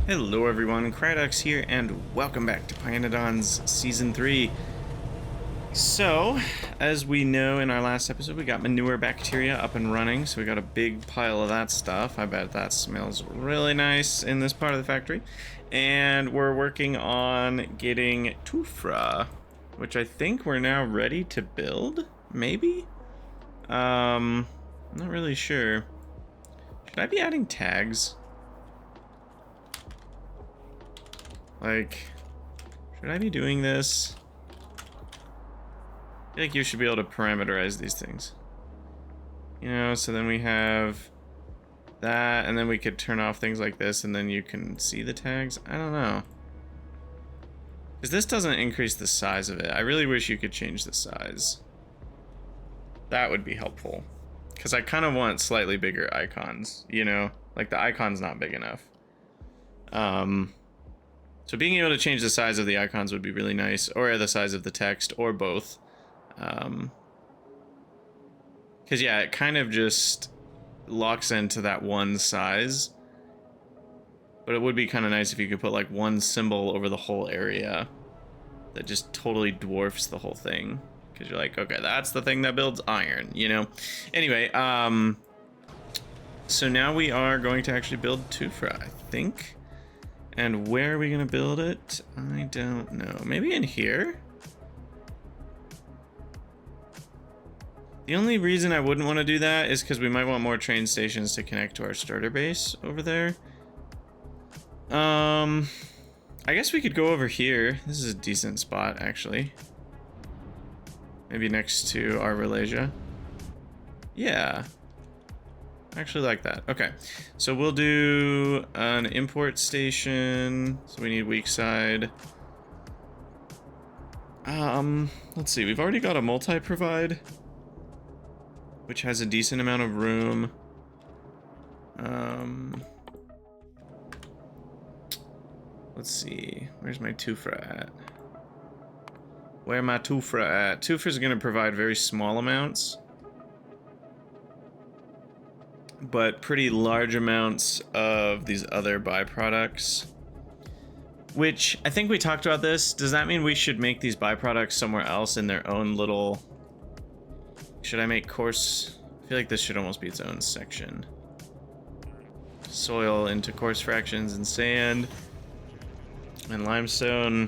Hello everyone, Crydox here, and welcome back to pYanodon's Season 3. So, as we know in our last episode, we got manure bacteria up and running, so we got a big pile of that stuff. I bet that smells really nice in this part of the factory. And we're working on getting Tufra, which I think we're now ready to build, maybe? Not really sure. Should I be adding tags? Like, should I be doing this? I feel like you should be able to parameterize these things. You know, so then we have that, and then we could turn off things like this, and then you can see the tags. I don't know. Because this doesn't increase the size of it. I really wish you could change the size. That would be helpful. Because I kind of want slightly bigger icons, you know? Like, the icon's not big enough. So being able to change the size of the icons would be really nice, or the size of the text, or both. Because yeah, it kind of just locks into that one size. But it would be kind of nice if you could put like one symbol over the whole area that just totally dwarfs the whole thing. Because you're like, okay, that's the thing that builds iron, you know? Anyway, so now we are going to actually build Tufra, I think. And where are we gonna build it? I don't know. Maybe in here? The only reason I wouldn't want to do that is because we might want more train stations to connect to our starter base over there. I guess we could go over here. This is a decent spot, actually. Maybe next to our Relasia. Yeah. I actually like that. Okay, so we'll do an import station. So we need weak side. Let's see. We've already got a multi-provide, which has a decent amount of room. Let's see. Where's my Tufra at? Where my Tufra at? Tufra's gonna provide very small amounts, but pretty large amounts of these other byproducts, which I think we talked about this. Does that mean we should make these byproducts somewhere else in their own little... Should I make coarse? I feel like this should almost be its own section. Soil into coarse fractions and sand and limestone.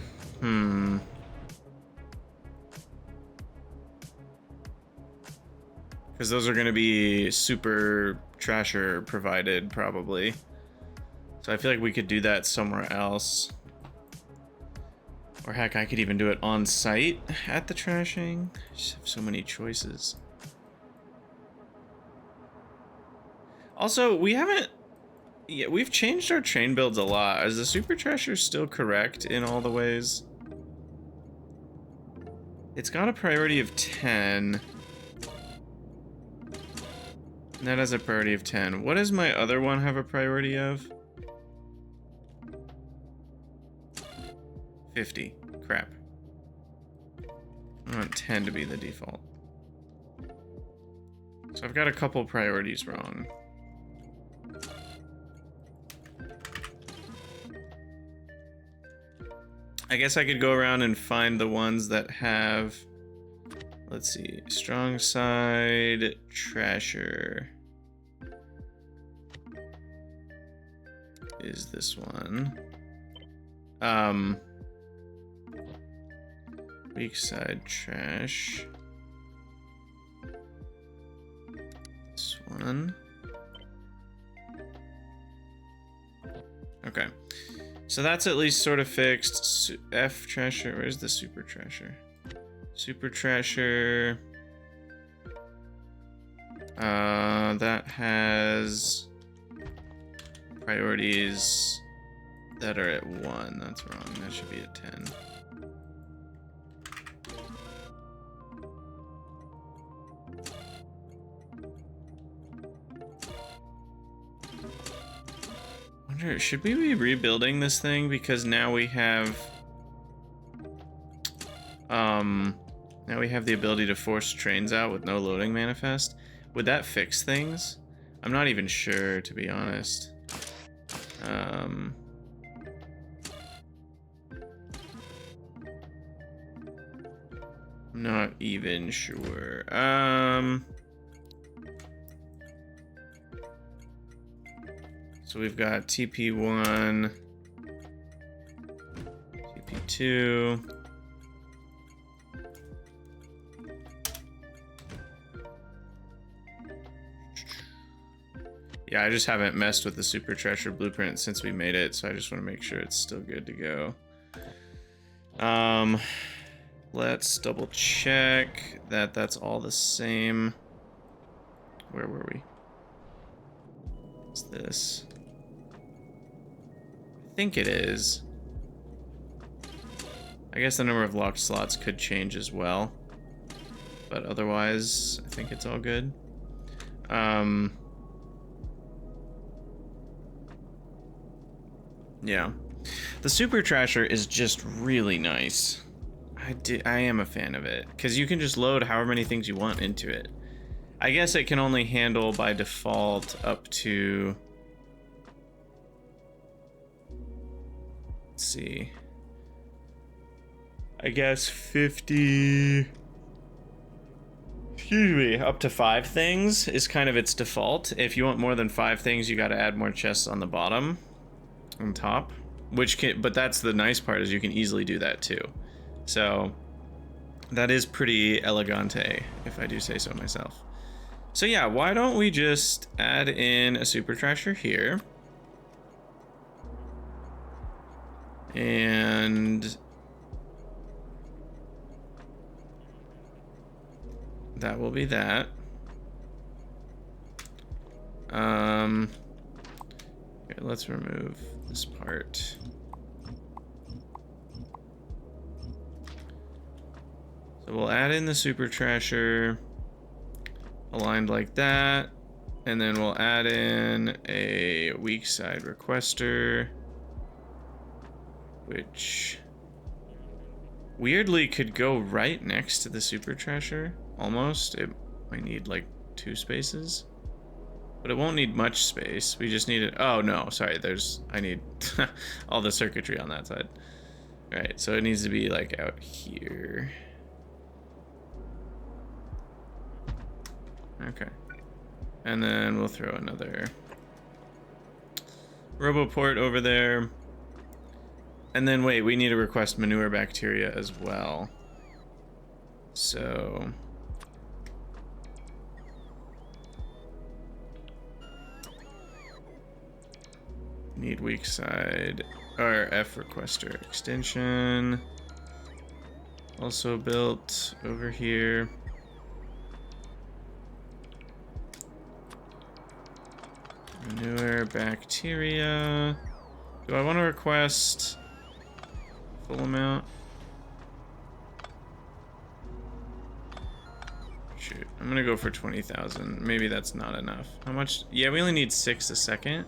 Because those are going to be super trasher provided, probably. So I feel like we could do that somewhere else. Or heck, I could even do it on site at the trashing. I just have so many choices. Also, we haven't... Yeah, we've changed our train builds a lot. Is the super trasher still correct in all the ways? It's got a priority of 10. And that has a priority of 10. What does my other one have a priority of? 50. Crap. I want 10 to be the default. So I've got a couple priorities wrong. I guess I could go around and find the ones that have... Let's see. Strong side, trasher. Is this one. Weak side trash. This one. Okay. So that's at least sort of fixed. F trasher. Where's the super trasher? Super trasher. That has priorities that are at 1. That's wrong. That should be at 10. Wonder, should we be rebuilding this thing? Because now we have now we have the ability to force trains out with no loading manifest. Would that fix things? I'm not even sure, to be honest. Not even sure. So we've got TP1, TP2. Yeah, I just haven't messed with the Super Treasure blueprint since we made it, so I just want to make sure it's still good to go. Let's double check that that's all the same. Where were we? What's this? I think it is. I guess the number of locked slots could change as well, but otherwise I think it's all good. Yeah, the Super Trasher is just really nice. I am a fan of it because you can just load however many things you want into it. I guess it can only handle by default up to, let's see, I guess 50, excuse me, up to 5 things is kind of its default. If you want more than 5 things, you got to add more chests on the bottom, on top, which can, but that's the nice part, is you can easily do that too. So that is pretty elegante, if I do say so myself. So yeah, why don't we just add in a Super Trasher here, and that will be that. Okay, let's remove this part. So we'll add in the Super Trasher aligned like that, and then we'll add in a weak side requester, which weirdly could go right next to the Super Trasher. Almost. It might need like 2 spaces, but it won't need much space. We just need it. Oh no, sorry, I need all the circuitry on that side. All right, so it needs to be like out here. Okay, and then we'll throw another RoboPort over there. And then wait, we need to request manure bacteria as well. So need weak side, or F requester extension. Also built over here. Manure bacteria. Do I want to request full amount? Shoot, I'm gonna go for 20,000. Maybe that's not enough. How much? Yeah, we only need 6 a second.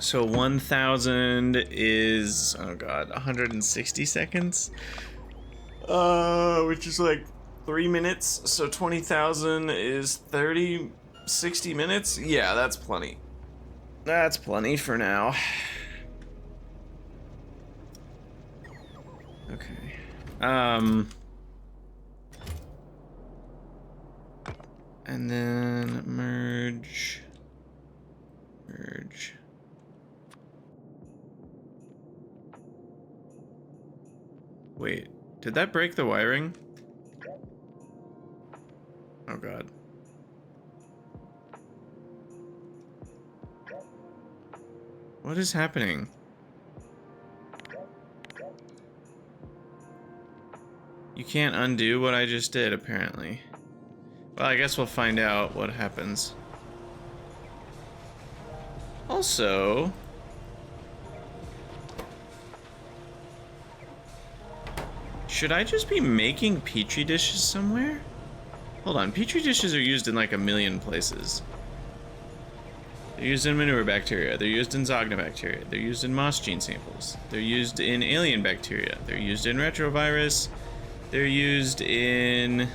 So 1,000 is, oh god, 160 seconds? Which is like 3 minutes. So 20,000 is 60 minutes? Yeah, that's plenty. That's plenty for now. Okay. And then merge. Wait, did that break the wiring? Oh god. What is happening? You can't undo what I just did, apparently. Well, I guess we'll find out what happens. Also, should I just be making petri dishes somewhere? Hold on, petri dishes are used in like a million places. They're used in manure bacteria, they're used in Zogna bacteria, they're used in moss gene samples, they're used in alien bacteria, they're used in retrovirus, they're used in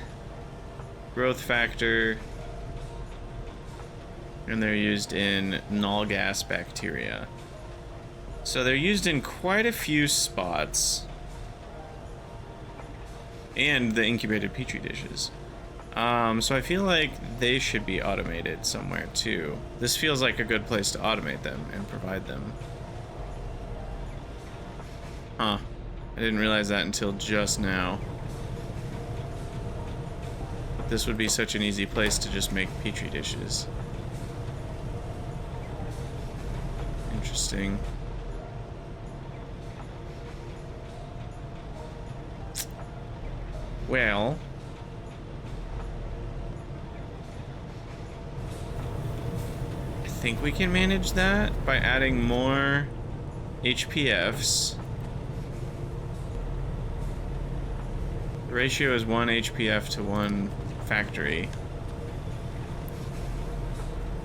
growth factor, and they're used in null gas bacteria. So they're used in quite a few spots. And the incubated petri dishes. So I feel like they should be automated somewhere too. This feels like a good place to automate them and provide them. Huh. I didn't realize that until just now. But this would be such an easy place to just make petri dishes. Interesting. Well, I think we can manage that by adding more HPFs. The ratio is 1 HPF to 1 factory.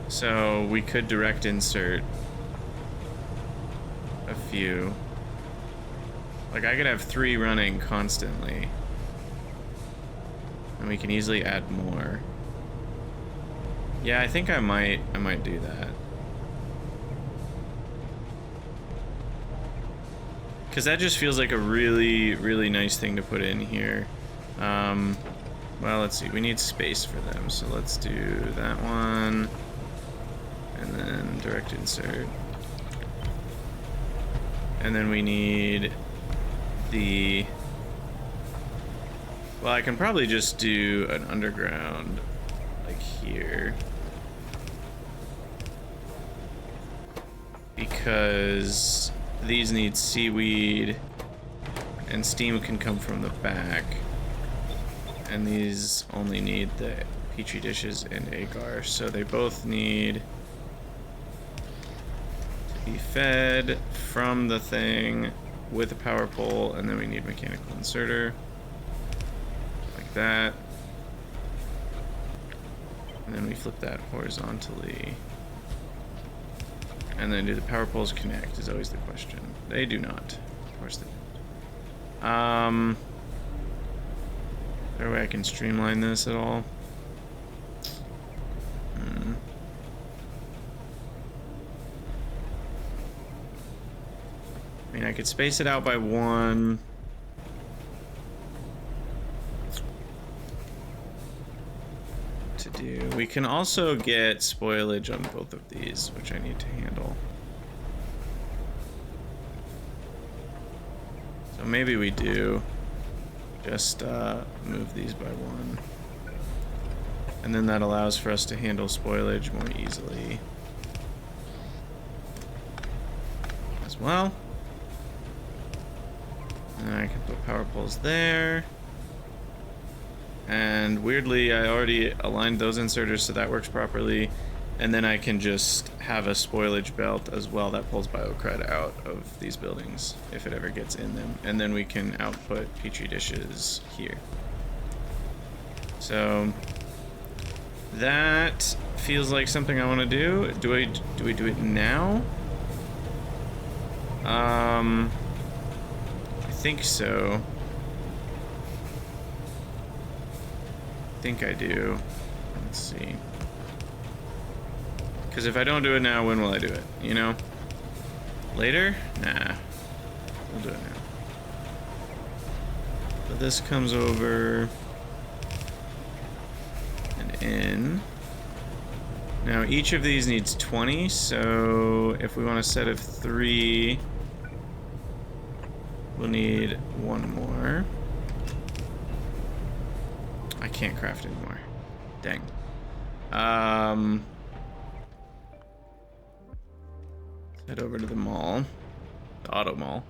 So we could direct insert a few. Like I could have 3 running constantly. And we can easily add more. Yeah, I think I might do that. Cause that just feels like a really, really nice thing to put in here. Well, let's see, we need space for them, so let's do that one. And then direct insert. And then we need the... Well, I can probably just do an underground, like here. Because these need seaweed, and steam can come from the back. And these only need the petri dishes and agar, so they both need to be fed from the thing with a power pole, and then we need mechanical inserter. That, and then we flip that horizontally, and then do the power poles connect is always the question. They do not, of course they don't. Is there a way I can streamline this at all? I mean, I could space it out by 1. We can also get spoilage on both of these, which I need to handle. So maybe we do just move these by 1. And then that allows for us to handle spoilage more easily as well. And then I can put power poles there. And weirdly, I already aligned those inserters so that works properly. And then I can just have a spoilage belt as well that pulls biocred out of these buildings if it ever gets in them. And then we can output petri dishes here. So that feels like something I want to do. Do we do it now? I think so. I think I do. Let's see. Because if I don't do it now, when will I do it? You know? Later? Nah. We'll do it now. So this comes over and in. Now each of these needs 20, so if we want a set of 3, we'll need 1 more. I can't craft anymore. Dang. Head over to the mall. The auto mall.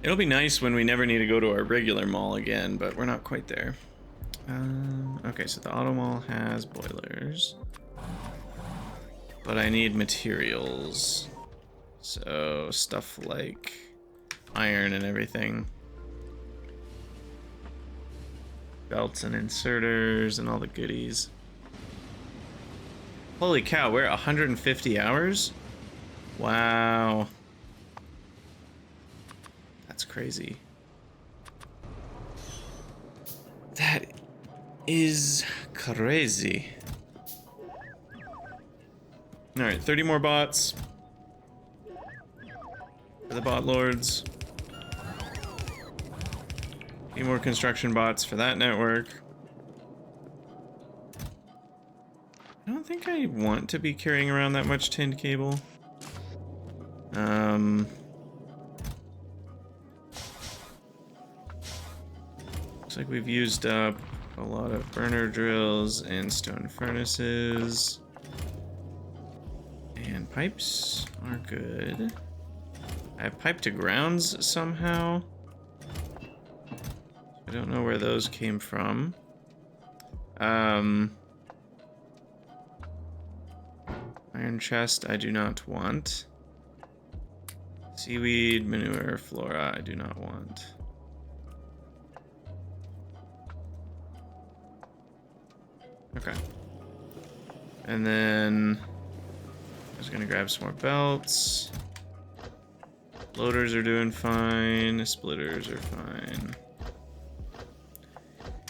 It'll be nice when we never need to go to our regular mall again, but we're not quite there. Okay, so the auto mall has boilers. But I need materials. So stuff like iron and everything. Belts and inserters and all the goodies. Holy cow, we're at 150 hours? Wow. That's crazy. That is crazy. Alright, 30 more bots. for the bot lords. A few more construction bots for that network. I don't think I want to be carrying around that much tinned cable. Looks like we've used up a lot of burner drills and stone furnaces. And pipes are good. I have pipe to grounds somehow. I don't know where those came from. Iron chest I do not want. Seaweed, manure, flora I do not want. Okay. And then I was gonna grab some more belts. Loaders are doing fine. Splitters are fine.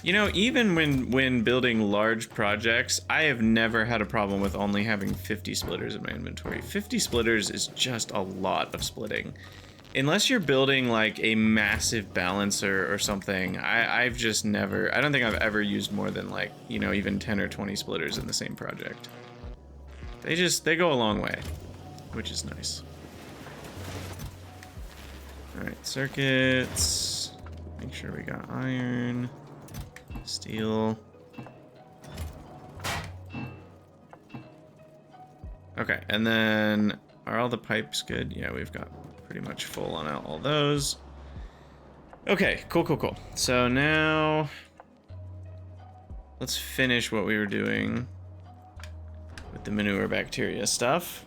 You know, even when building large projects, I have never had a problem with only having 50 splitters in my inventory. 50 splitters is just a lot of splitting. Unless you're building like a massive balancer or something, I've just never, I don't think I've ever used more than like, you know, even 10 or 20 splitters in the same project. They go a long way, which is nice. All right, circuits. Make sure we got iron. Steel. Okay, and then are all the pipes good? Yeah, we've got pretty much full on all those. Okay, cool. So now let's finish what we were doing with the manure bacteria stuff.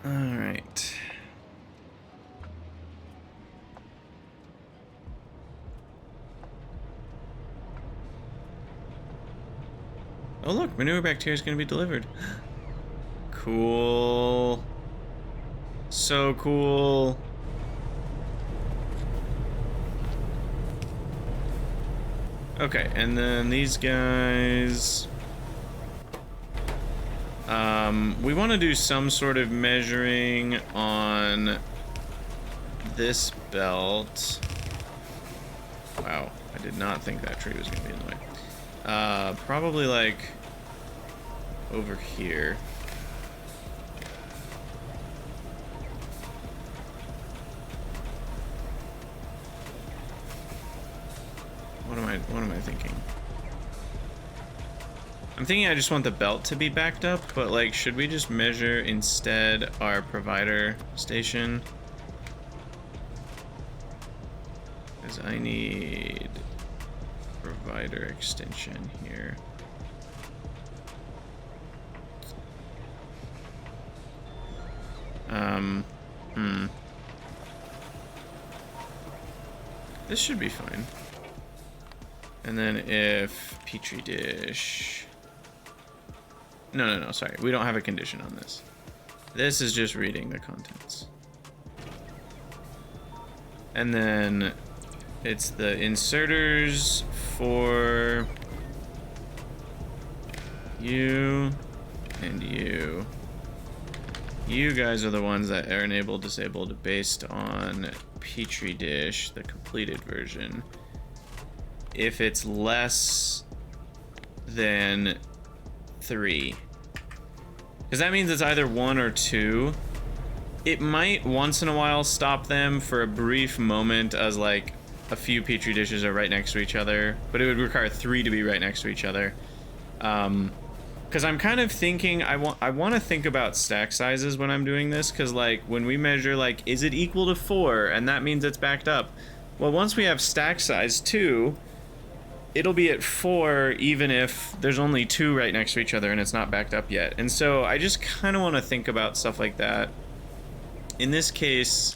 All right. Oh look, manure bacteria is going to be delivered. Cool. So cool. Okay, and then these guys. We want to do some sort of measuring on this belt. Wow, I did not think that tree was going to be in the way. Probably like over here. What am I thinking? I'm thinking I just want the belt to be backed up, but like, should we just measure instead our provider station? Because I need provider extension here. This should be fine. And then if petri dish... No, sorry. We don't have a condition on this. This is just reading the contents. And then it's the inserters for you and you. You guys are the ones that are enabled, disabled based on petri dish, the completed version. If it's less than 3, because that means it's either 1 or 2. It might once in a while stop them for a brief moment as like a few petri dishes are right next to each other, but it would require 3 to be right next to each other. Because I'm kind of thinking I want to think about stack sizes when I'm doing this, because like when we measure like, is it equal to 4, and that means it's backed up. Well, once we have stack size 2, it'll be at 4 even if there's only 2 right next to each other and it's not backed up yet. And so I just kind of want to think about stuff like that. In this case,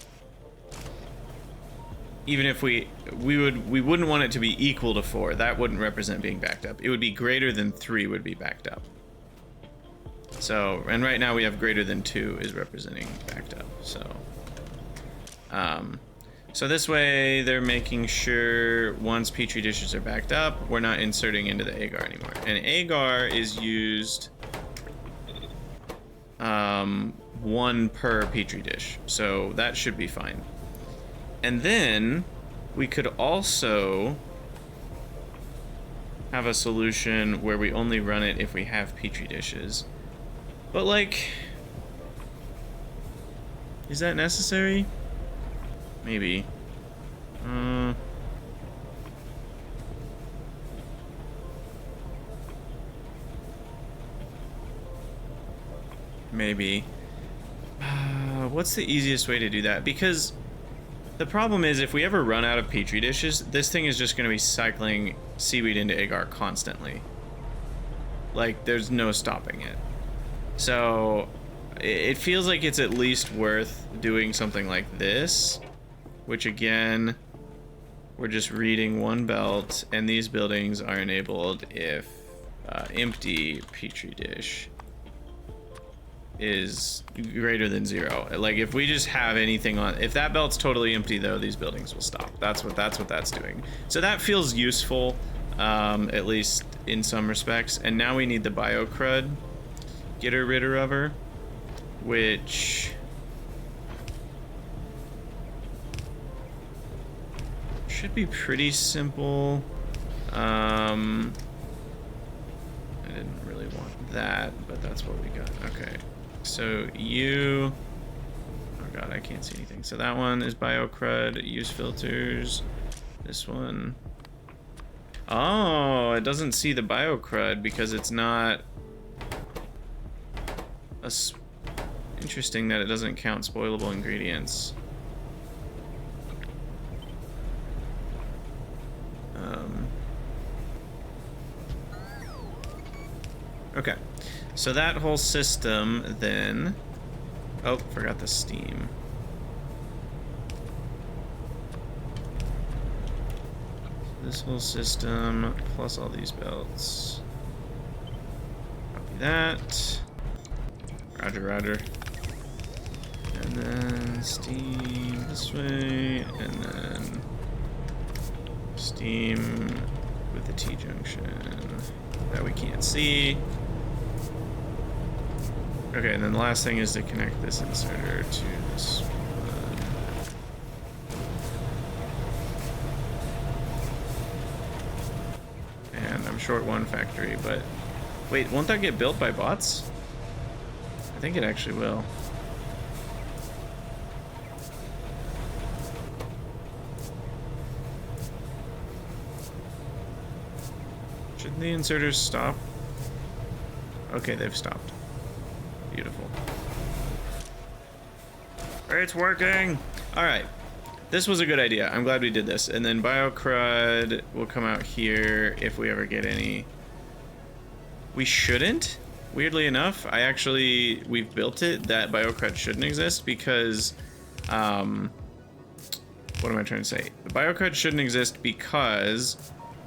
even if we wouldn't want it to be equal to 4. That wouldn't represent being backed up. It would be greater than 3 would be backed up. So, and right now we have greater than 2 is representing backed up. So, so this way they're making sure once petri dishes are backed up, we're not inserting into the agar anymore. And agar is used one per petri dish, so that should be fine. And then we could also have a solution where we only run it if we have petri dishes. But like, is that necessary? Maybe. Maybe. What's the easiest way to do that? Because the problem is, if we ever run out of petri dishes, this thing is just going to be cycling seaweed into agar constantly. Like, there's no stopping it. So it feels like it's at least worth doing something like this, which again, we're just reading one belt, and these buildings are enabled if empty petri dish is greater than 0. Like, if we just have anything on, if that belt's totally empty though, these buildings will stop. That's what that's doing. So that feels useful, at least in some respects. And now we need the bio crud getter ridder of her, which should be pretty simple. I didn't really want that, but that's what we got. Okay. So you, oh god, I can't see anything. So that one is bio crud, use filters. This one, oh, it doesn't see the bio crud because it's not interesting that it doesn't count spoilable ingredients. Okay. So that whole system then, oh, forgot the steam. This whole system plus all these belts. Copy that. Roger, roger. And then steam this way, and then steam with the T-junction that we can't see. Okay, and then the last thing is to connect this inserter to this one. And I'm short one factory, but wait, won't that get built by bots? I think it actually will. Shouldn't the inserters stop? Okay, they've stopped. Beautiful. It's working! Alright. This was a good idea. I'm glad we did this. And then BioCrud will come out here if we ever get any. We shouldn't? Weirdly enough, we've built it that BioCrud shouldn't exist because, what am I trying to say? The BioCrud shouldn't exist because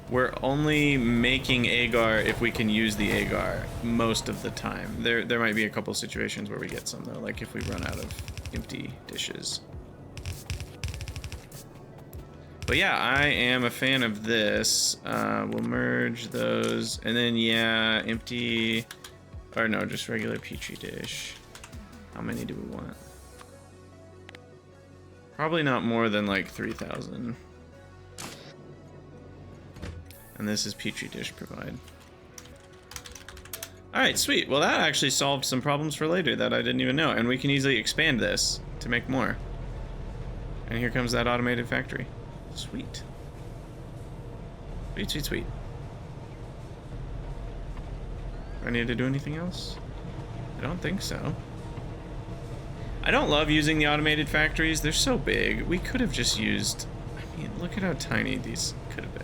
we're only making agar if we can use the agar most of the time. There might be a couple situations where we get some though, like if we run out of empty dishes. But yeah, I am a fan of this. We'll merge those, and then yeah, empty, or no, just regular petri dish. How many do we want? Probably not more than like 3,000. And this is petri dish provide. Alright, sweet. Well, that actually solved some problems for later that I didn't even know. And we can easily expand this to make more. And here comes that automated factory. Sweet. Sweet, sweet, sweet. Do I need to do anything else? I don't think so. I don't love using the automated factories. They're so big. We could have just used... I mean, look at how tiny these could have been.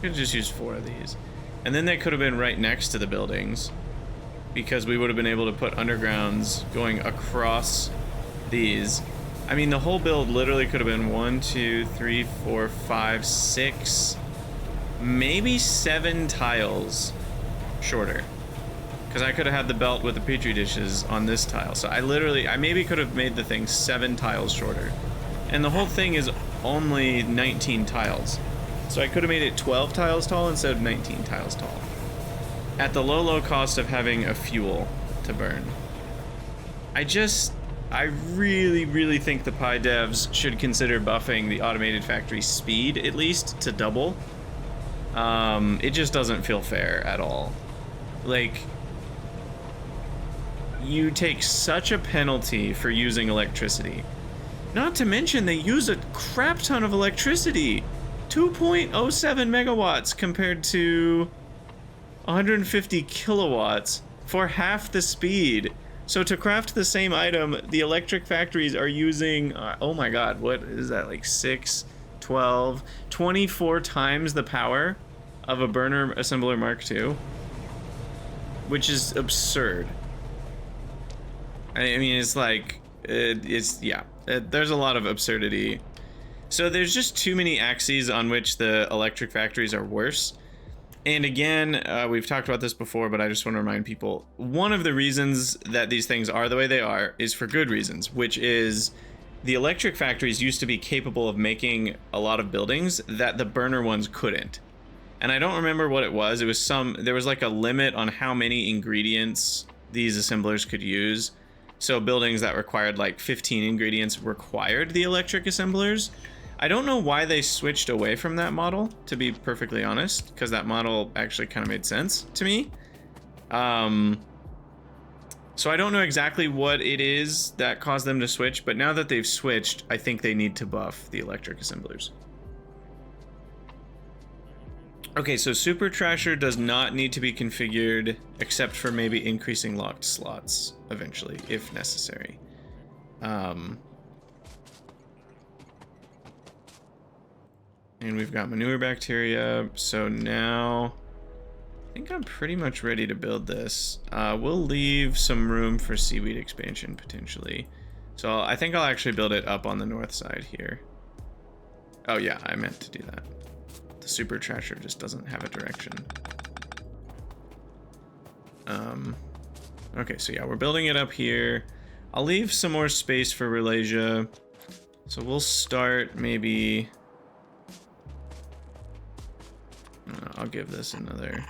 Could have just used 4 of these. And then they could have been right next to the buildings because we would have been able to put undergrounds going across these. I mean, the whole build literally could have been 1, 2, 3, 4, 5, 6, maybe 7 tiles shorter. Because I could have had the belt with the petri dishes on this tile. So I maybe could have made the thing 7 tiles shorter. And the whole thing is only 19 tiles. So I could have made it 12 tiles tall instead of 19 tiles tall. At the low cost of having a fuel to burn. I really think the Pi devs should consider buffing the automated factory speed at least to double. It just doesn't feel fair at all. Like, you take such a penalty for using electricity. Not to mention they use a crap ton of electricity. 2.07 megawatts compared to 150 kilowatts for half the speed. So to craft the same item, the electric factories are using, oh my god, what is that, like 6, 12, 24 times the power of a burner assembler Mark II, which is absurd. I mean, it's like, there's a lot of absurdity. So there's just too many axes on which the electric factories are worse. And again, we've talked about this before, but I just want to remind people, one of the reasons that these things are the way they are is for good reasons, which is the electric factories used to be capable of making a lot of buildings that the burner ones couldn't. And I don't remember what it was. It was there was like a limit on how many ingredients these assemblers could use. So buildings that required like 15 ingredients required the electric assemblers. I don't know why they switched away from that model, to be perfectly honest, because that model actually kind of made sense to me. So I don't know exactly what it is that caused them to switch, but now that they've switched, I think they need to buff the electric assemblers. Okay, so Super Trasher does not need to be configured, except for maybe increasing locked slots eventually, if necessary. And we've got manure bacteria, so now I think I'm pretty much ready to build this. We'll leave some room for seaweed expansion potentially. So I think I'll actually build it up on the north side here. Oh yeah, I meant to do that. The Super Trasher just doesn't have a direction. Okay, so yeah, we're building it up here. I'll leave some more space for Ralasia. So we'll start maybe... I'll give this another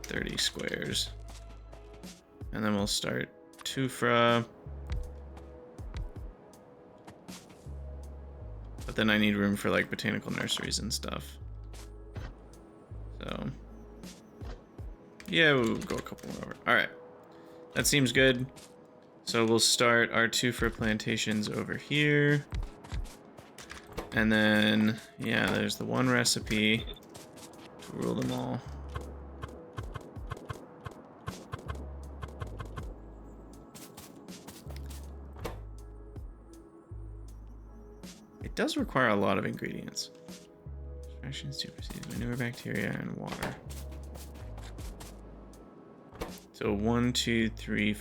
30 squares. And then we'll start Tufra. But then I need room for like botanical nurseries and stuff. So yeah, we'll go a couple more over. All right, that seems good. So we'll start our Tufra plantations over here. And then, yeah, there's the one recipe to rule them all. It does require a lot of ingredients. Extraction, supersedes manure, bacteria, and water. So 1, 2, 3,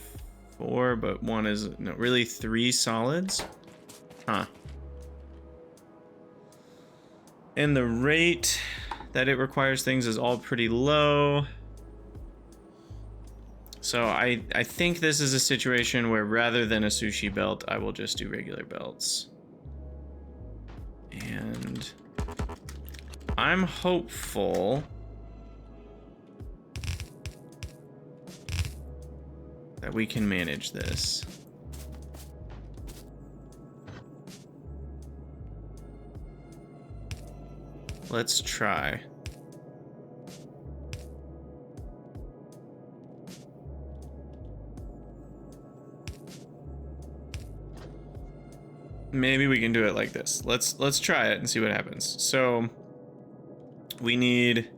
4, but one is, no, really 3 solids? Huh. And the rate that it requires things is all pretty low. So I think this is a situation where rather than a sushi belt, I will just do regular belts. And I'm hopeful that we can manage this. Let's try. Maybe we can do it like this. Let's try it and see what happens. So we need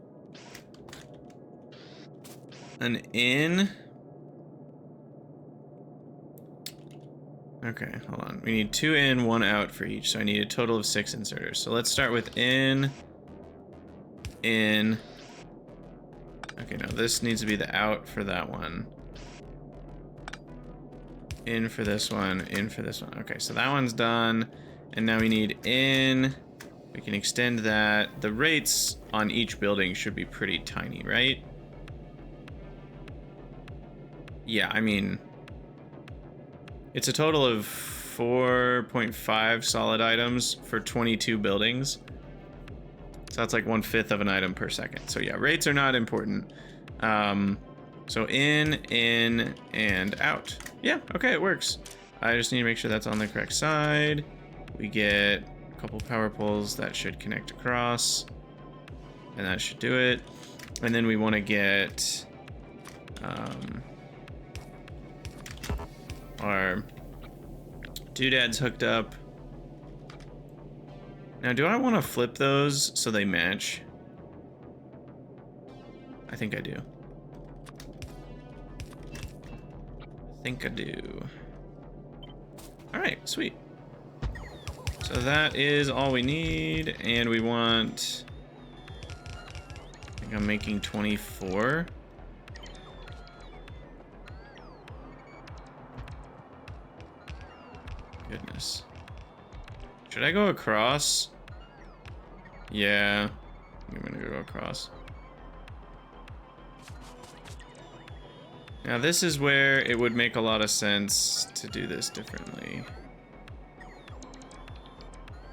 an in. Okay, hold on. We need 2 in, 1 out for each. So I need a total of 6 inserters. So let's start with in. Okay, no, this needs to be the out for that one. In for this one, in for this one. Okay, so that one's done. And now we need in. We can extend that. The rates on each building should be pretty tiny, right? Yeah, I mean, it's a total of 4.5 solid items for 22 buildings. So that's like 1/5 of an item per second. So yeah, rates are not important. So in, and out. Yeah, okay, it works. I just need to make sure that's on the correct side. We get a couple power poles that should connect across. And that should do it. And then we want to get our doodads hooked up. Now, do I want to flip those so they match? I think I do. I think I do. All right, sweet. So that is all we need, and we want... I think I'm making 24. Goodness. Should I go across? Yeah, I'm gonna go across. Now this is where it would make a lot of sense to do this differently.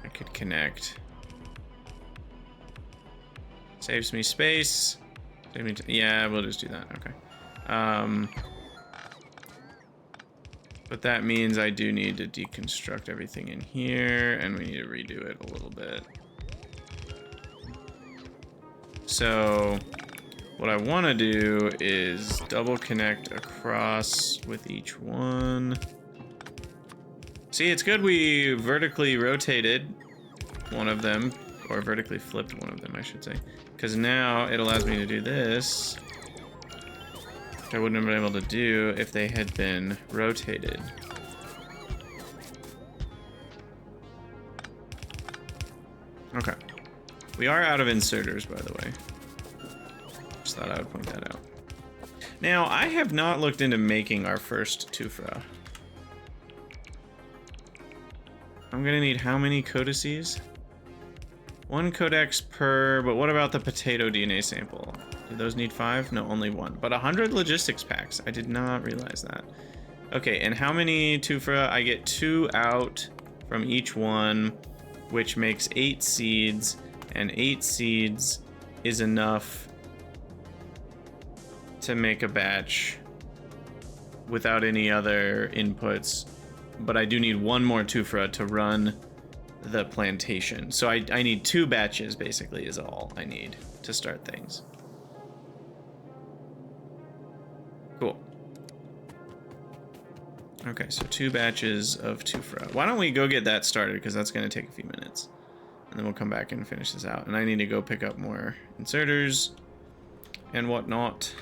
I could connect. Saves me space. Yeah, we'll just do that. Okay. But that means I do need to deconstruct everything in here, and we need to redo it a little bit. So what I want to do is double connect across with each one. See, it's good we vertically rotated one of them, or vertically flipped one of them, I should say. Because now it allows me to do this, which I wouldn't have been able to do if they had been rotated. Okay. We are out of inserters, by the way. Just thought I would point that out. Now, I have not looked into making our first Tufra. I'm gonna need how many codices? 1 codex per, but what about the potato DNA sample? Do those need 5? No, only 1. But 100 logistics packs. I did not realize that. Okay, and how many Tufra? I get 2 out from each one, which makes 8 seeds, and 8 seeds is enough to make a batch without any other inputs. But I do need 1 more Tufra to run the plantation. So I need 2 batches, basically, is all I need to start things. Cool. Okay, so 2 batches of Tufra. Why don't we go get that started, because that's going to take a few minutes. And then we'll come back and finish this out. And I need to go pick up more inserters and whatnot.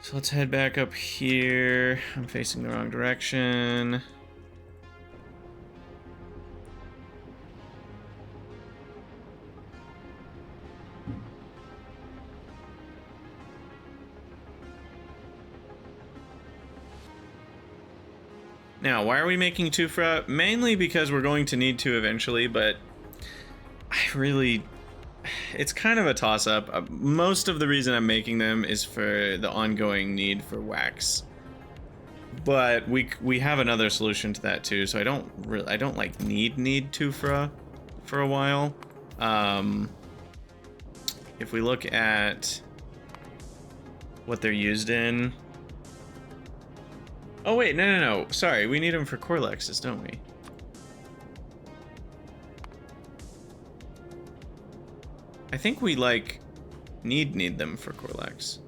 So let's head back up here. I'm facing the wrong direction. Now, why are we making Tufra? Mainly because we're going to need to eventually, but it's kind of a toss-up. Most of the reason I'm making them is for the ongoing need for wax. But we have another solution to that too, so I don't like need Tufra for a while. If we look at what they're used in. Oh wait, no. Sorry, we need them for Corlexes, don't we? I think we need them for Corlex.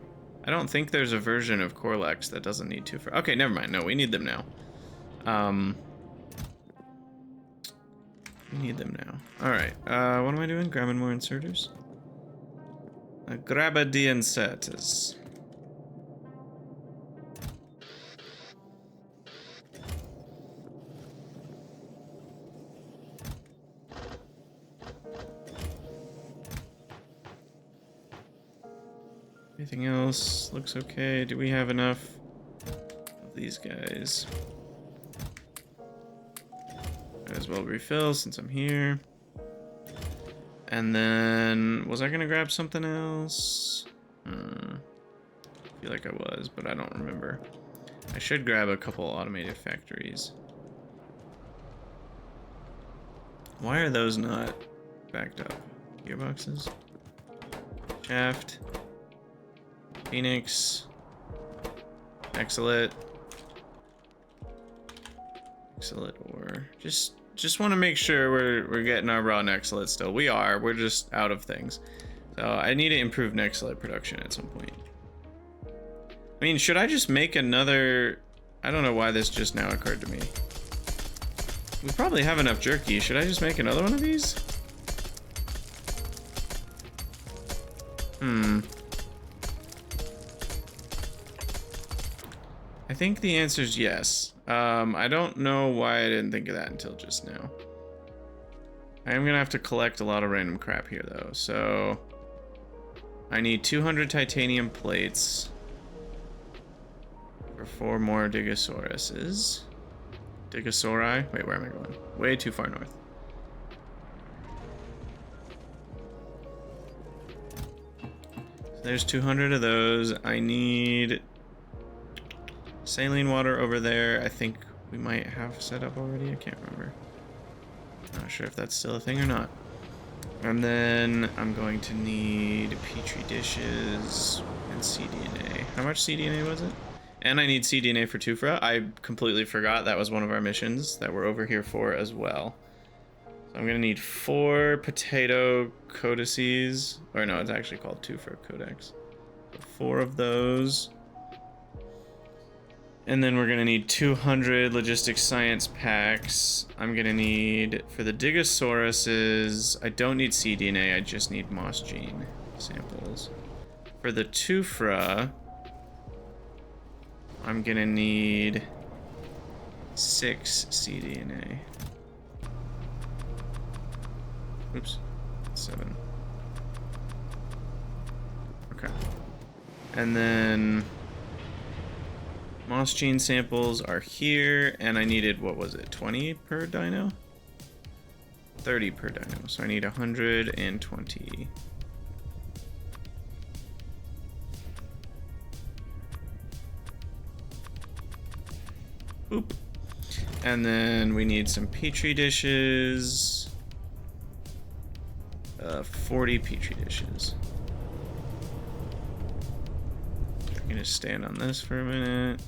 I don't think there's a version of Corlex that doesn't need Tufra. Okay, never mind. No, we need them now. We need them now. All right. What am I doing? Grabbing more inserters. Grab the inserters. Anything else looks okay? Do we have enough of these guys? Might as well refill since I'm here. And then, was I gonna grab something else? I feel like I was, but I don't remember. I should grab a couple automated factories. Why are those not backed up? Gearboxes? Shaft. Phoenix. Excellent. Excellent ore. Just want to make sure we're getting our raw Nextlet still. We are. We're just out of things. So I need to improve Nextlet production at some point. I mean, should I just make another... I don't know why this just now occurred to me. We probably have enough jerky. Should I just make another one of these? I think the answer is yes. I don't know why I didn't think of that until just now. I am gonna have to collect a lot of random crap here though. So I need 200 titanium plates for 4 more Digosauruses. Digosauri? Wait, where am I going? Way too far north. So there's 200 of those. I need saline water over there. I think we might have set up already. I can't remember. Not sure if that's still a thing or not. And then I'm going to need petri dishes and cDNA. How much cDNA was it? And I need cDNA for Tufra. I completely forgot that was one of our missions that we're over here for as well. So I'm gonna need 4 potato codices. Or no, it's actually called Tufra Codex. So 4 of those. And then we're gonna need 200 logistics science packs. I'm gonna need, for the Digosauruses, I don't need cDNA, I just need moss gene samples. For the Tufra, I'm gonna need 6 cDNA. Oops, 7. Okay. And then moss gene samples are here, and I needed, what was it, 20 per dino? 30 per dino, so I need 120. Oop. And then we need some petri dishes. 40 petri dishes. I'm gonna stand on this for a minute.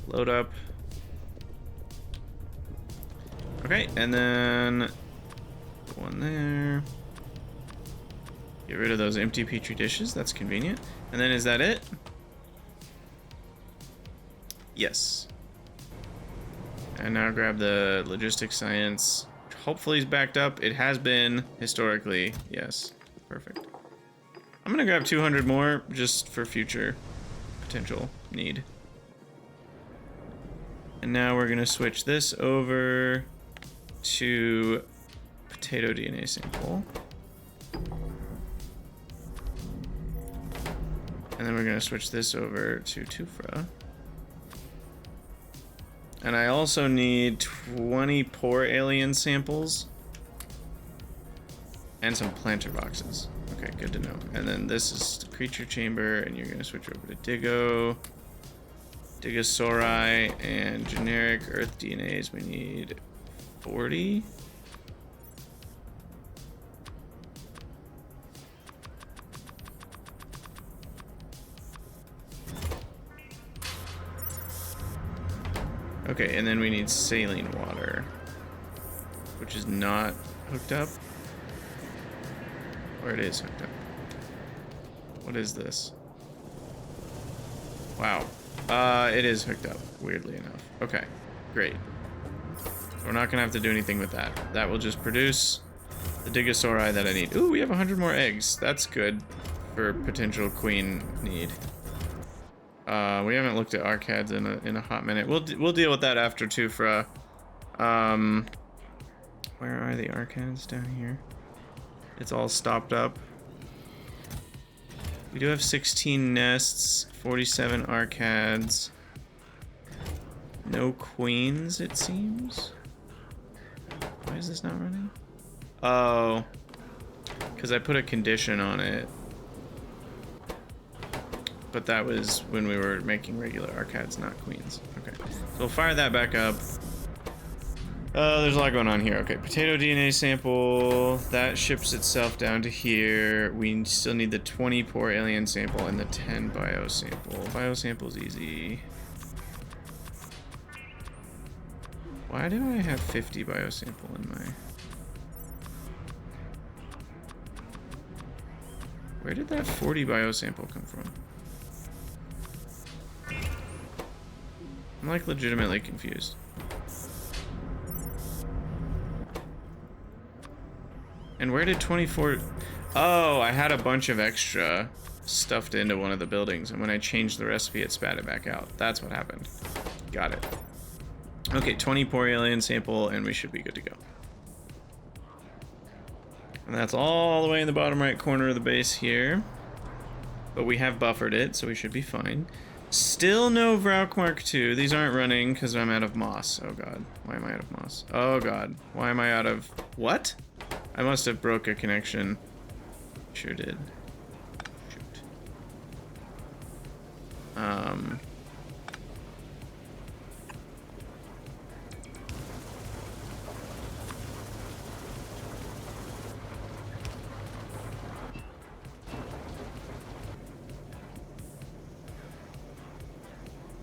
Load up. Okay, and then one there. Get rid of those empty petri dishes. That's convenient. And then is that it? Yes. And now grab the logistics science. Hopefully it's backed up. It has been historically. Yes. Perfect. I'm gonna grab 200 more just for future potential need. And now we're gonna switch this over to potato DNA sample. And then we're gonna switch this over to Tufra. And I also need 20 poor alien samples and some planter boxes. Okay, good to know. And then this is the creature chamber, and you're gonna switch over to Digosauri, and generic Earth DNAs. We need 40. Okay, and then we need saline water, which is not hooked up. Or it is hooked up. What is this? Wow. It is hooked up, weirdly enough. Okay, great. We're not gonna have to do anything with that. That will just produce the Digosauri that I need. Ooh, we have 100 more eggs. That's good for potential queen need. We haven't looked at arcads in a hot minute. We'll deal with that after Tufra. Where are the arcads? Down here. It's all stopped up. We do have 16 nests, 47 arcads. No queens, it seems. Why is this not running? Oh, because I put a condition on it. But that was when we were making regular arcads, not queens. Okay, so we'll fire that back up. There's a lot going on here. Okay, potato DNA sample. That ships itself down to here. We still need the 20 poor alien sample and the 10 bio sample. Bio sample's easy. Why do I have 50 bio sample in my... Where did that 40 bio sample come from? I'm like legitimately confused. And where did 24... Oh, I had a bunch of extra stuffed into one of the buildings, and when I changed the recipe, it spat it back out. That's what happened. Got it. Okay, 20 poor alien sample, and we should be good to go. And that's all the way in the bottom right corner of the base here. But we have buffered it, so we should be fine. Still no Vrauk Mark II. These aren't running because I'm out of moss. Oh god. Why am I out of moss? Oh god. Why am I out of... What? I must have broke a connection. Sure did. Shoot.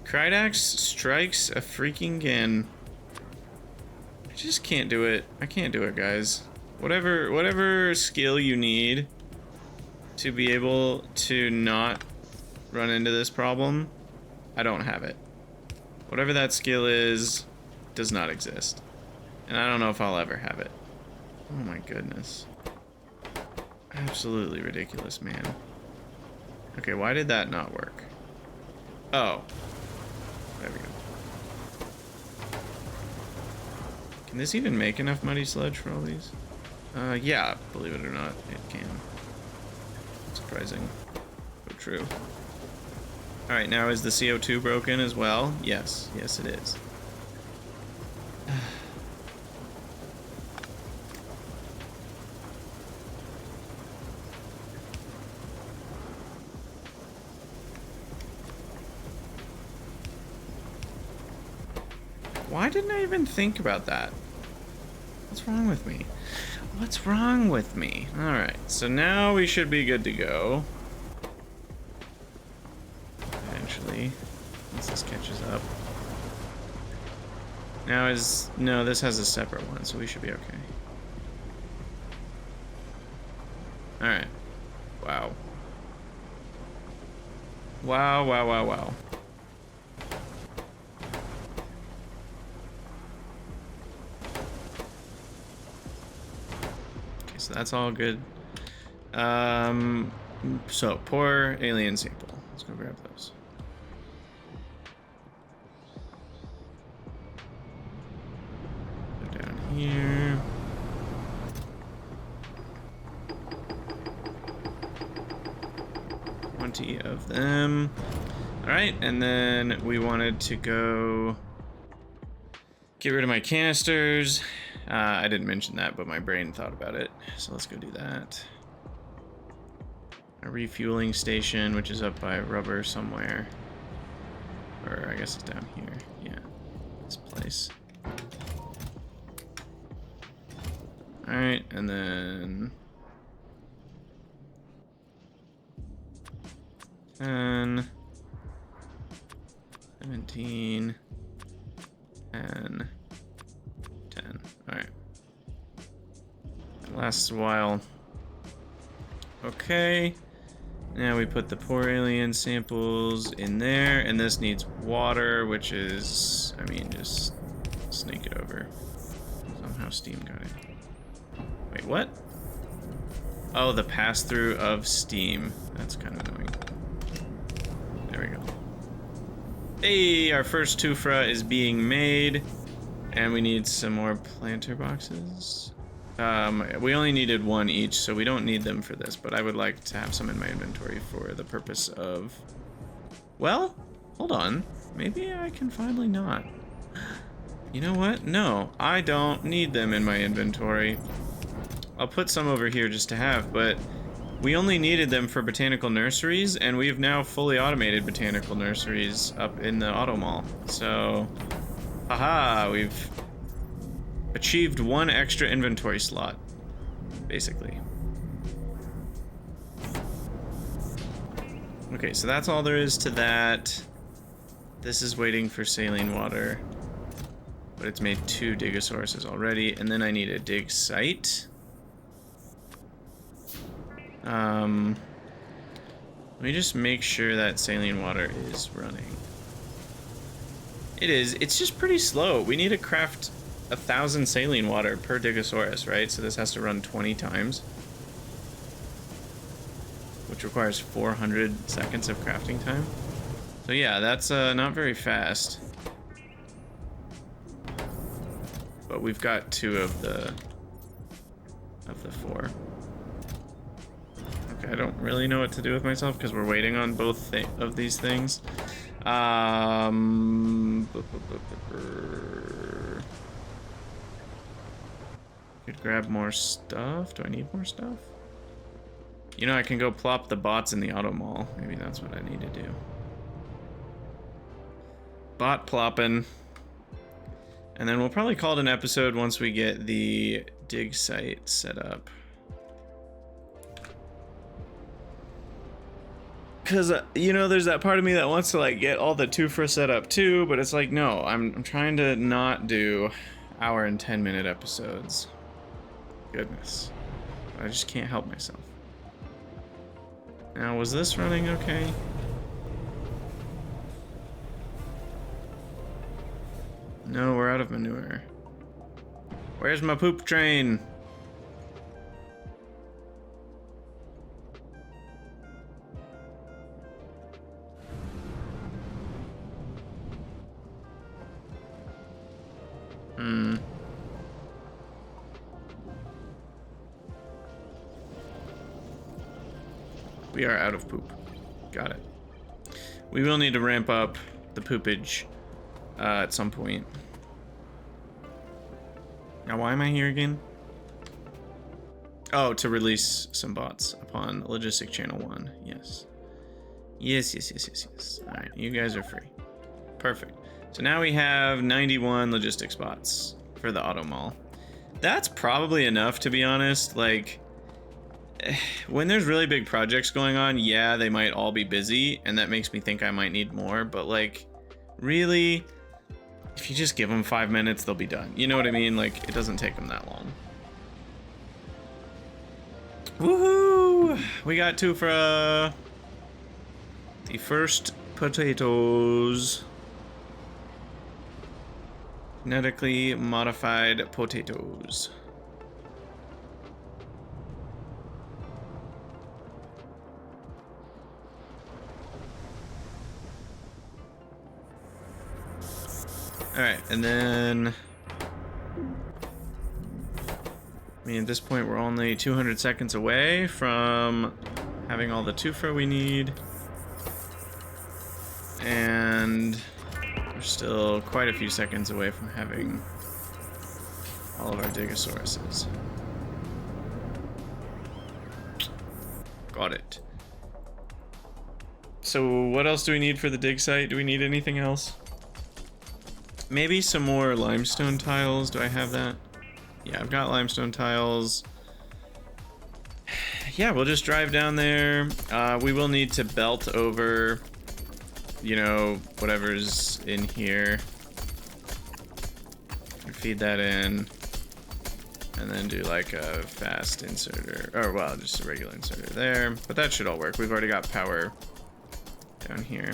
Krydax strikes a freaking again. I just can't do it. I can't do it, guys. Whatever skill you need to be able to not run into this problem, I don't have it. Whatever that skill is, does not exist. And I don't know if I'll ever have it. Oh my goodness. Absolutely ridiculous, man. Okay, why did that not work? Oh. There we go. Can this even make enough muddy sludge for all these? Yeah, believe it or not, it can. Surprising, but true. Alright, now is the CO2 broken as well? Yes, yes it is. Why didn't I even think about that? What's wrong with me? What's wrong with me? Alright, so now we should be good to go. Eventually. Once this catches up. Now is... No, this has a separate one, so we should be okay. Alright. Wow. Wow, wow, wow, wow. So that's all good. So poor alien sample. Let's go grab those. Go down here. Plenty of them. All right, and then we wanted to go get rid of my canisters. I didn't mention that, but my brain thought about it. So let's go do that. A refueling station, which is up by rubber somewhere. Or I guess it's down here. Yeah, this place. Alright, and then... 10... 17... and 10. Alright. Lasts a while. Okay. Now we put the poor alien samples in there, and this needs water, which is, I mean, just sneak it over. Somehow Steam got it. Wait, what? Oh, the pass-through of Steam. That's kind of annoying. There we go. Hey, our first Tufra is being made. And we need some more planter boxes. We only needed one each, so we don't need them for this, but I would like to have some in my inventory for the purpose of... Well, hold on. Maybe I can finally not. You know what? No, I don't need them in my inventory. I'll put some over here just to have, but we only needed them for botanical nurseries, and we've now fully automated botanical nurseries up in the auto mall. So... Haha, achieved 1 extra inventory slot, basically. Okay, so that's all there is to that. This is waiting for saline water, but it's made 2 Digosauruses already, and then I need a dig site. Let me just make sure that saline water is running. It is. It's just pretty slow. We need to craft 1,000 saline water per Digosaurus, right? So this has to run 20 times, which requires 400 seconds of crafting time. So yeah, that's not very fast. But we've got 2 of the 4. Okay, I don't really know what to do with myself because we're waiting on both of these things. Could grab more stuff. Do I need more stuff? You know, I can go plop the bots in the auto mall. Maybe that's what I need to do. Bot plopping. And then we'll probably call it an episode once we get the dig site set up. Because, you know, there's that part of me that wants to, like, get all the Tufra set up too, but it's like, no, I'm trying to not do hour and 10-minute episodes. Goodness. I just can't help myself. Now, was this running okay? No, we're out of manure. Where's my poop train? We are out of poop. Got it. We will need to ramp up the poopage at some point. Now, why am I here again? Oh, to release some bots upon logistic channel 1. Yes. Yes. All right, you guys are free. Perfect. So now we have 91 logistics bots for the auto mall. That's probably enough, to be honest. Like, when there's really big projects going on, yeah, they might all be busy, and that makes me think I might need more, but like, really, if you just give them 5 minutes, they'll be done. You know what I mean? Like, it doesn't take them that long. Woohoo! We got 2 for the first potatoes. Genetically modified potatoes. Alright, and then... I mean, at this point, we're only 200 seconds away from having all the Tufra we need. And we're still quite a few seconds away from having all of our Digosauruses. Got it. So what else do we need for the dig site? Do we need anything else? Maybe some more limestone tiles. Do I have that? Yeah, I've got limestone tiles. Yeah, we'll just drive down there. We will need to belt over, you know, whatever's in here. Feed that in. And then do like a fast inserter. Or, well, just a regular inserter there. But that should all work. We've already got power down here.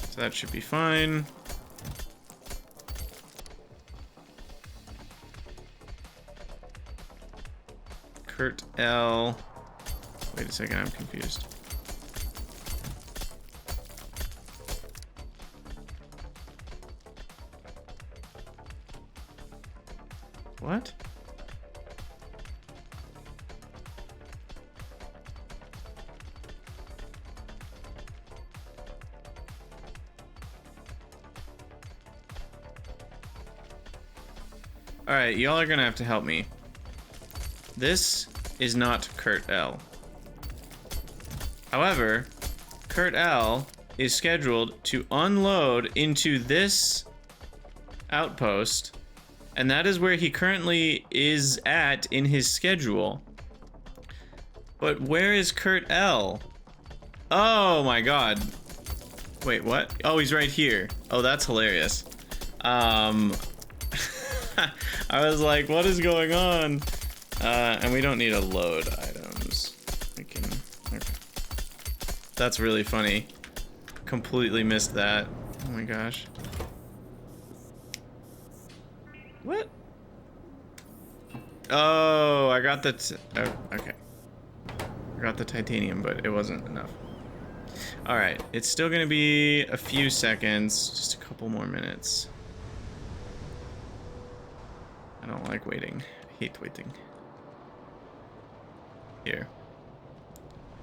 So that should be fine. Kurt L. Wait a second, I'm confused. What? Alright, y'all are gonna have to help me. This is not Kurt L. However, Kurt L is scheduled to unload into this outpost, and that is where he currently is at in his schedule. But where is Kurt L? Oh my god. Wait, what? Oh, he's right here. Oh, that's hilarious. I was like, what is going on? And we don't need to load items. We can... Okay. That's really funny. Completely missed that. Oh my gosh. What? Oh, I got the... oh, okay. I got the titanium, but it wasn't enough. Alright, it's still gonna be a few seconds. Just a couple more minutes. I don't like waiting. I hate waiting. Here.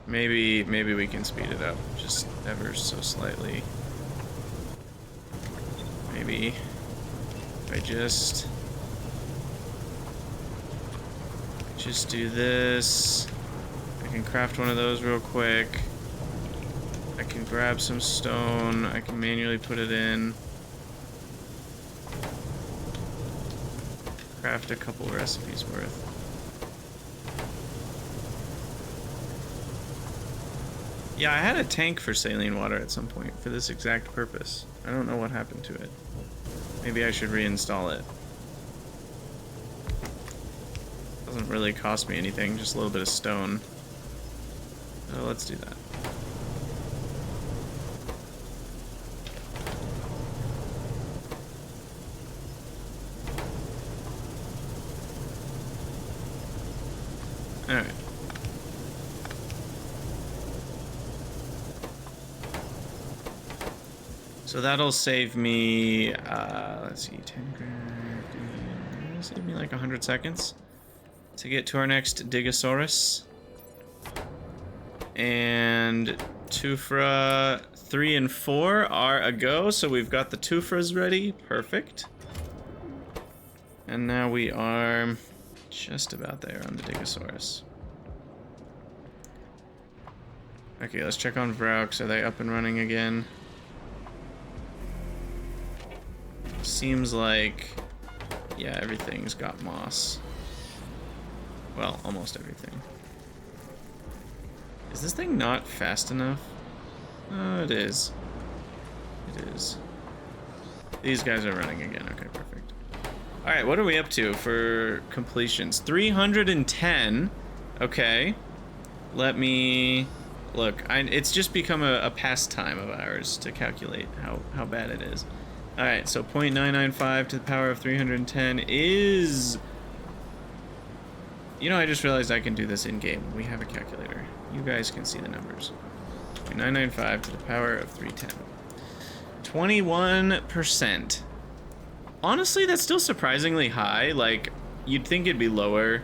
Maybe we can speed it up just ever so slightly. Maybe if I just do this. I can craft one of those real quick. I can grab some stone. I can manually put it in. Craft a couple recipes worth. Yeah, I had a tank for saline water at some point for this exact purpose. I don't know what happened to it. Maybe I should reinstall it. Doesn't really cost me anything, just a little bit of stone. So let's do that. Alright. So that'll save me, let's see, 10 grand, that'll save me like 100 seconds to get to our next Digosaurus. And Tufra 3 and 4 are a go, so we've got the Tufras ready, perfect. And now we are just about there on the Digosaurus. Okay, let's check on Vraux. Are they up and running again? Seems like, yeah, everything's got moss. Well, almost everything. Is this thing not fast enough? Oh, it is. It is. These guys are running again. Okay, perfect. Alright, what are we up to for completions? 310. Okay. Let me... Look, it's just become a pastime of ours to calculate how bad it is. Alright, so 0.995 to the power of 310 is... You know, I just realized I can do this in-game. We have a calculator. You guys can see the numbers. 0.995 to the power of 310. 21%. Honestly, that's still surprisingly high. Like, you'd think it'd be lower.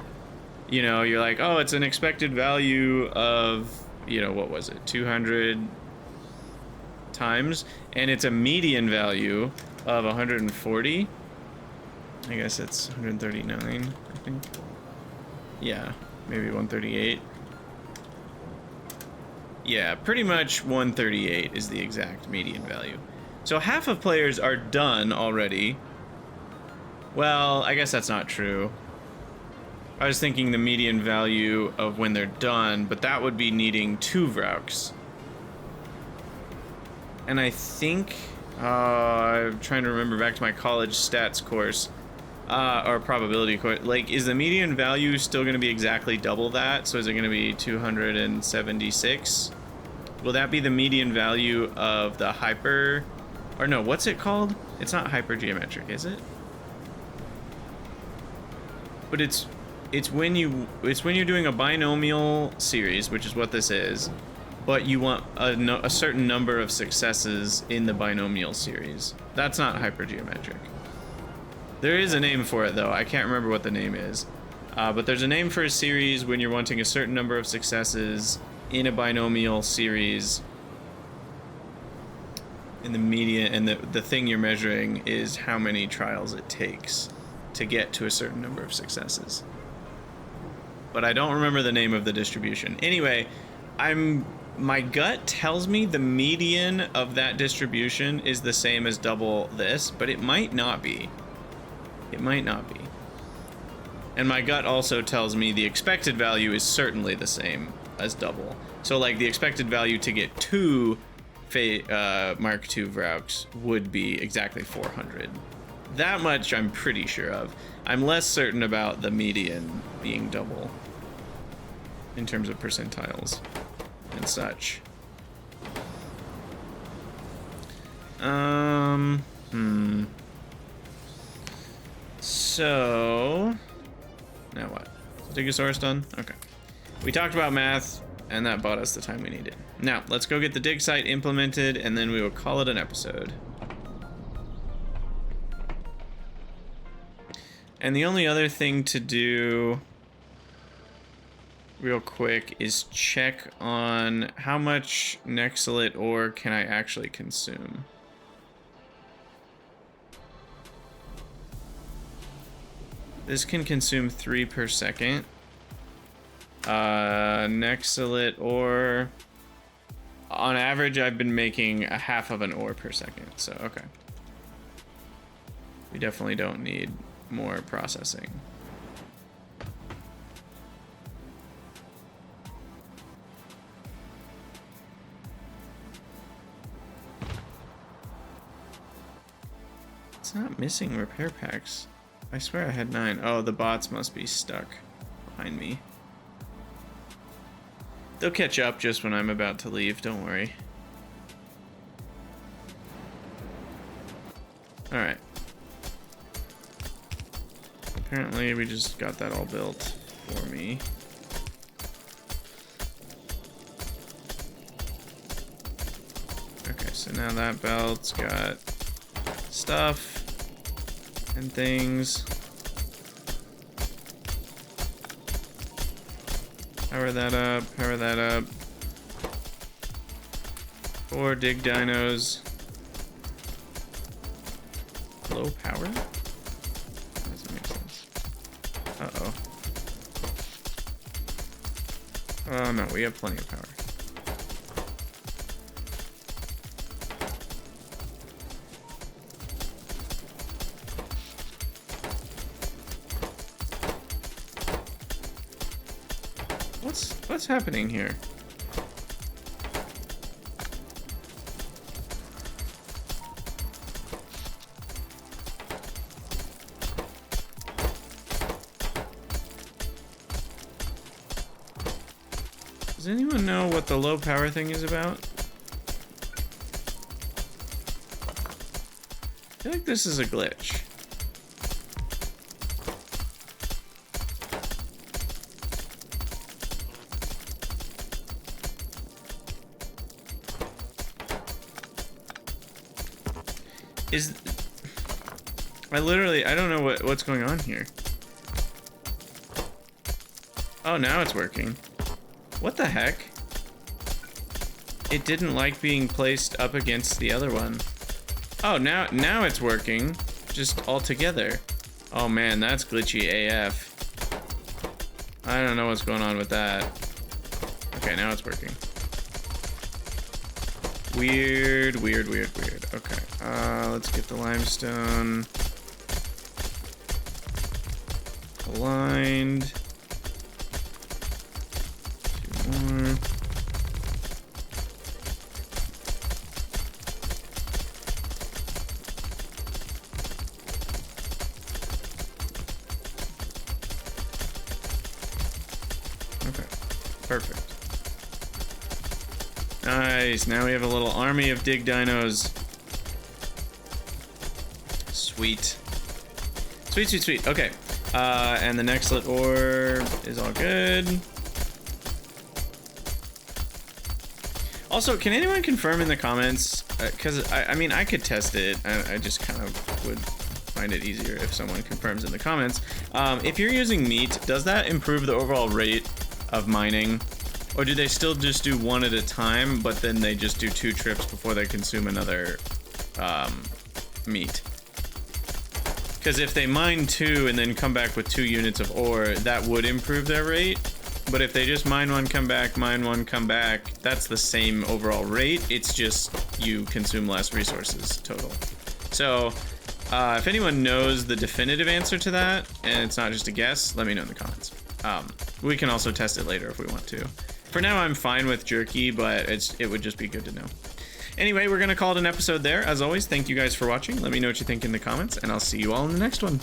You know, you're like, oh, it's an expected value of, you know, what was it? 200 times. And it's a median value of 140. I guess it's 139, I think. Yeah, maybe 138. Yeah, pretty much 138 is the exact median value. So half of players are done already. Well, I guess that's not true. I was thinking the median value of when they're done, but that would be needing 2 Vraux. And I think, I'm trying to remember back to my college stats course, or probability course. Like, is the median value still going to be exactly double that? So is it going to be 276? Will that be the median value of the hyper, or no, what's it called? It's not hypergeometric, is it? But it's when you're doing a binomial series, which is what this is, but you want a certain number of successes in the binomial series. That's not hypergeometric. There is a name for it though. I can't remember what the name is. But there's a name for a series when you're wanting a certain number of successes in a binomial series. In the median, and the thing you're measuring is how many trials it takes to get to a certain number of successes. But I don't remember the name of the distribution. Anyway, I'm My gut tells me the median of that distribution is the same as double this, but it might not be. It might not be. And my gut also tells me the expected value is certainly the same as double. So like the expected value to get 2 Mark II Vraux would be exactly 400. That much I'm pretty sure of. I'm less certain about the median being double in terms of percentiles and such. So now what? Digosaurus done? Okay. We talked about math, and that bought us the time we needed. Now, let's go get the dig site implemented, and then we will call it an episode. And the only other thing to do real quick is check on how much Nexilate ore can I actually consume. This can consume 3 per second. Nexilate ore. On average, I've been making a half of an ore per second, so okay. We definitely don't need more processing. It's not missing repair packs. I swear I had 9. Oh, the bots must be stuck behind me. They'll catch up just when I'm about to leave, don't worry. Alright. Apparently we just got that all built for me. Okay, so now that belt's got stuff and things. Power that up, power that up. 4 dig dinos. Low power? That doesn't make sense. Uh-oh. Oh no, we have plenty of power. What's happening here? Does anyone know what the low power thing is about? I feel like this is a glitch. I don't know what's going on here. Oh, now it's working. What the heck? It didn't like being placed up against the other one. Oh, now it's working. Just all together. Oh man, that's glitchy AF. I don't know what's going on with that. Okay, now it's working. Weird. Okay, let's get the limestone aligned. 2 more. Okay, perfect. Nice, now we have a little army of dig dinos. Sweet. Sweet. Okay. And the Nexilate ore is all good. Also, can anyone confirm in the comments? Because, I mean, I could test it. I just kind of would find it easier if someone confirms in the comments. If you're using meat, does that improve the overall rate of mining? Or do they still just do 1 at a time, but then they just do 2 trips before they consume another meat? Because if they mine 2 and then come back with 2 units of ore, that would improve their rate. But if they just mine one, come back, mine one, come back, that's the same overall rate. It's just you consume less resources total. So if anyone knows the definitive answer to that, and it's not just a guess, let me know in the comments. We can also test it later if we want to. For now, I'm fine with jerky, but it would just be good to know. Anyway, we're going to call it an episode there. As always, thank you guys for watching. Let me know what you think in the comments, and I'll see you all in the next one.